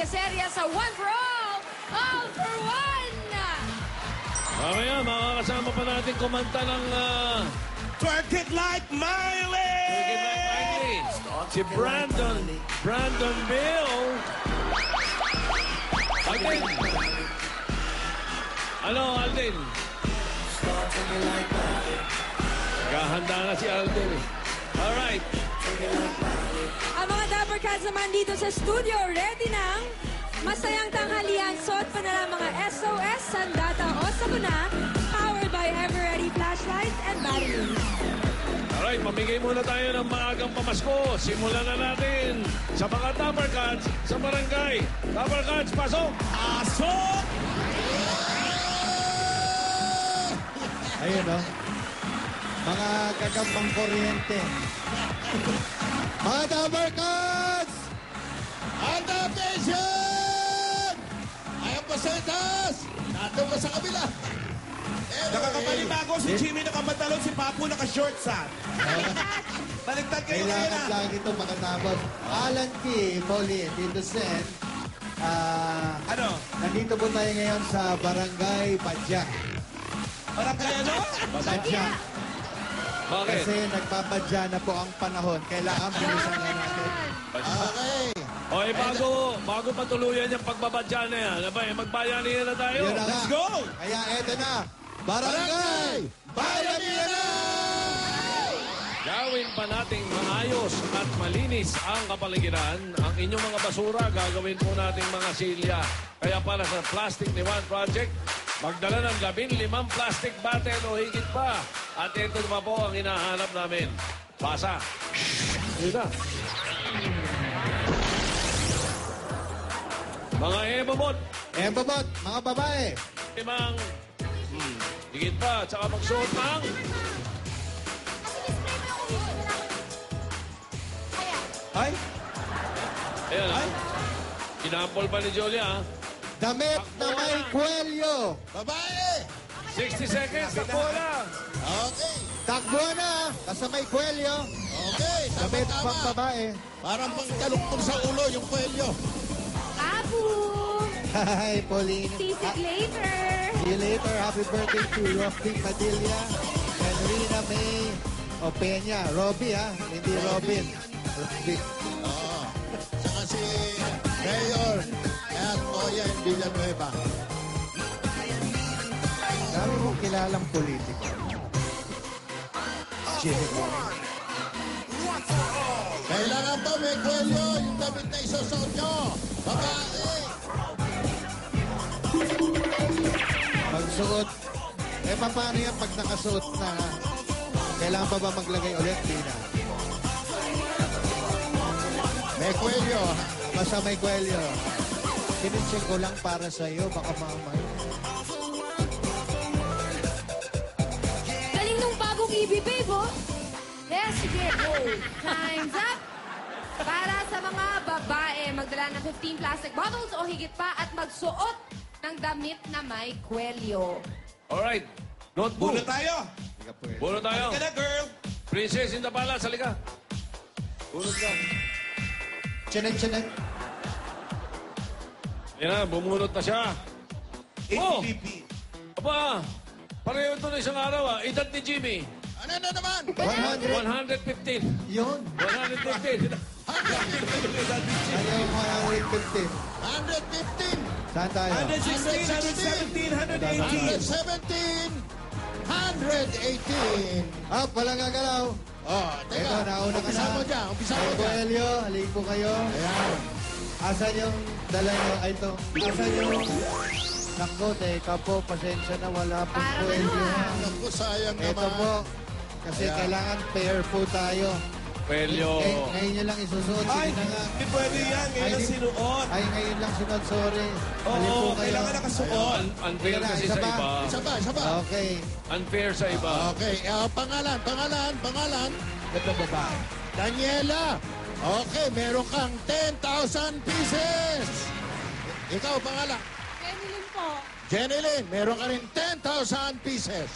teleserye sa One for All for One! Mamaya, makakasama pa natin kumanta ng... Twerk it like Miley! Si Brandon Bill. Alden. Ano, Alden? Gahanda na si Alden. Alright. Ang mga Dapper Cats naman dito sa studio, ready ng masayang tanghalian. Suot pa na lang mga SOS, Sandata o Sabuna, powered by Everready flashlights and batteries. Alright, mamigay muna tayo ng maagang pamasko. Simulan na natin sa mga Dapper Cats sa barangay. Dapper Cats, pasok! Pasok! Ayun, oh. Mga gagambang kuryente. Mga Dapper Cats! Attention! Ayan pa sa itaas! Nato pa sa kabila! Nakakapanibago si Jimmy nakamadalon, si Papu naka-shorts ha. Baliktad kayo ngayon Kailangan ha. lang ito makatapos. Alan T. Pauline, Tito Sen. Ano? Nandito po tayo ngayon sa Barangay Padya. Parang kaya no? Padya. Bakit? Kasi nagpapadya na po ang panahon. Kailangan bilisan na natin. Okay! Okay, bago patuluyan yung pagbabadya na yan, magbayanihan na tayo. Yun na nga. Let's go! Kaya eto na. Barangay Bayanihan na! Gawin pa nating maayos at malinis ang kapaligiran. Ang inyong mga basura, gagawin po nating mga silya. Kaya para sa Plastic ni One Project, magdala ng 15 plastic bottle o higit pa. At ito naman po ang hinahanap namin. Pasa. Yun na. Mga ebobot, Babot, mga babae. limang higit pa, tsaka magsuot ng Ay? ayan ha. Inampol pa ni Jolie ha. Damit na may kwelyo. Babae! 60 seconds, takbo lang. Okay! Takbo na. Kasi may kwelyo. Okay! Damit Tama-tama! pang babae. Parang pang taluktong sa ulo yung kwelyo. Abu! Hi, Pauline. See you later! See you later. Happy birthday to Rocky Padilla and Rina May Opeña. Robbie, ha? Hindi Robin. Robbie. Oo. Saka si Mayor at Oyen Villanueva. Dami mong kilalang politiko. Jimmy. Kailangan pa may kwelyo yung damit na isusuot nyo. Babae! Magsuot. Paano yan pag nakasuot na? Kailangan pa ba maglagay ulit? Di na. May kwelyo. Basta may kwelyo. Sinitsin ko lang para sa iyo. Baka mamay. Galing nung bagong EB, babe, oh. Yes, sige. Time's up. Para sa mga babae, magdala ng 15 plastic bottles o higit pa at magsuot ng damit na may kwelyo. Alright. Notebook. Bulo tayo! Bulo tayo. Halika na, girl! Princess in the palace, halika. Bunot ka. Chinek. Yan na, bumunot na siya. Oh! ATVP. Aba, pareho ito na isang araw ah. Edad ni Jimmy. Ano na naman? 100. 115. Yun. 115. Ayaw mo 150. 115! Saan tayo? 116, 117, 118. 118! Ah, walang gagalaw. Oh, teka. Ito, nauna ka Umpisa na. mo dyan, umpisa mo Ay, dyan. Coelho, halika po kayo. Ayan. Asan yung dala nyo? Ay, ito. Asan yung... Nako, teka po, pasensya na, wala pong Parang Coelho. ano, ah. Naku, sayang Ito naman. po. Kasi Ayan. kailangan pair po tayo. Pelyo. Ngayon nyo lang isusuot. Ay, Sige na nga. hindi pwede yan. Ngayon ang di- sinuot. Ay, ngayon lang sinuot. Sorry. Halika po Oo, kayo. kailangan nakasuot. Unfair Sige na, kasi isa sa pa. iba. Isa pa. Okay. Unfair sa iba. Okay, pangalan. Ito babae. Daniela. Okay, meron kang 10,000 pieces. Ikaw, pangalan. Kenilin po. Jenny Lynn, meron ka rin 10,000 pieces.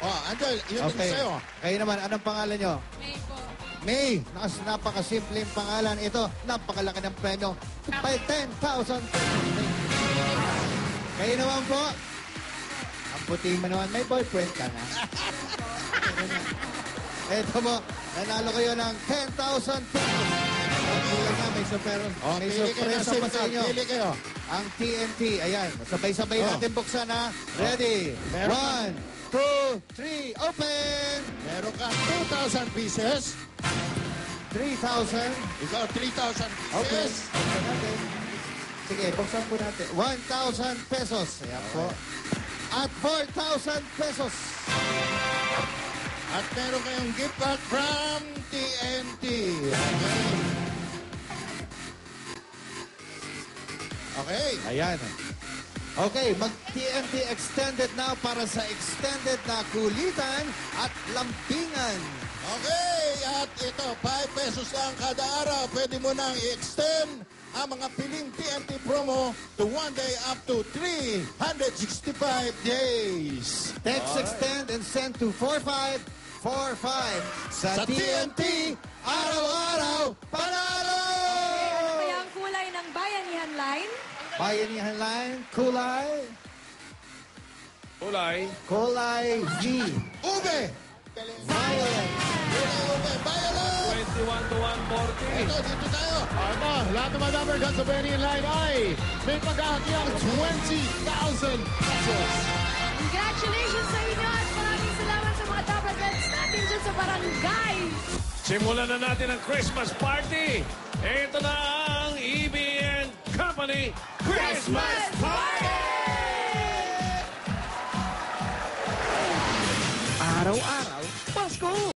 Oh, Angel, yun din Okay. sa'yo. Kayo naman, anong pangalan nyo? May po. May, napakasimpleng pangalan. Ito, napakalaki ng premyo. By 10,000 pesos. Kayo naman po. Ang puti mo naman, may boyfriend ka na. Ito mo, nanalo kayo ng 10,000 pesos. May sorpresa pa sa inyo. Pili kayo. Ang TNT, ayan. Sabay-sabay Oh. natin buksan ha. Ready? Meron 1, 2, 3, open! Meron ka 2,000 pieces. 3,000. Ikaw 3,000 Okay. pieces. Buksan natin. Sige, buksan po natin. 1,000 pesos. Ayan po. At 4,000 pesos. At meron kayong gift card from TNT. Okay. Ayan. Okay, mag-TNT extended na para sa extended na kulitan at lampingan. Okay, at ito, 5 pesos lang kada araw. Pwede mo nang i-extend ang mga piling TNT promo to 1 day up to 365 days. Text, extend, and send to 4545. Sa Sa TNT, araw-araw, panalo! Ano kaya ang kulay ng Bayanihan Line? Bayanihan Line, kulay, Kulay, V, Ube! violet. Ube, violet! 21 to 140. Ito, dito tayo. Lahat ng mga number guns sa Benny Line ay may pagkakakyang 20,000 pesos. Congratulations sa inyo at maraming salamat sa mga dapat heads natin dyan sa barangay. Simulan na natin ang Christmas party. Ito na ang EBN Company Christmas Party! Araw-araw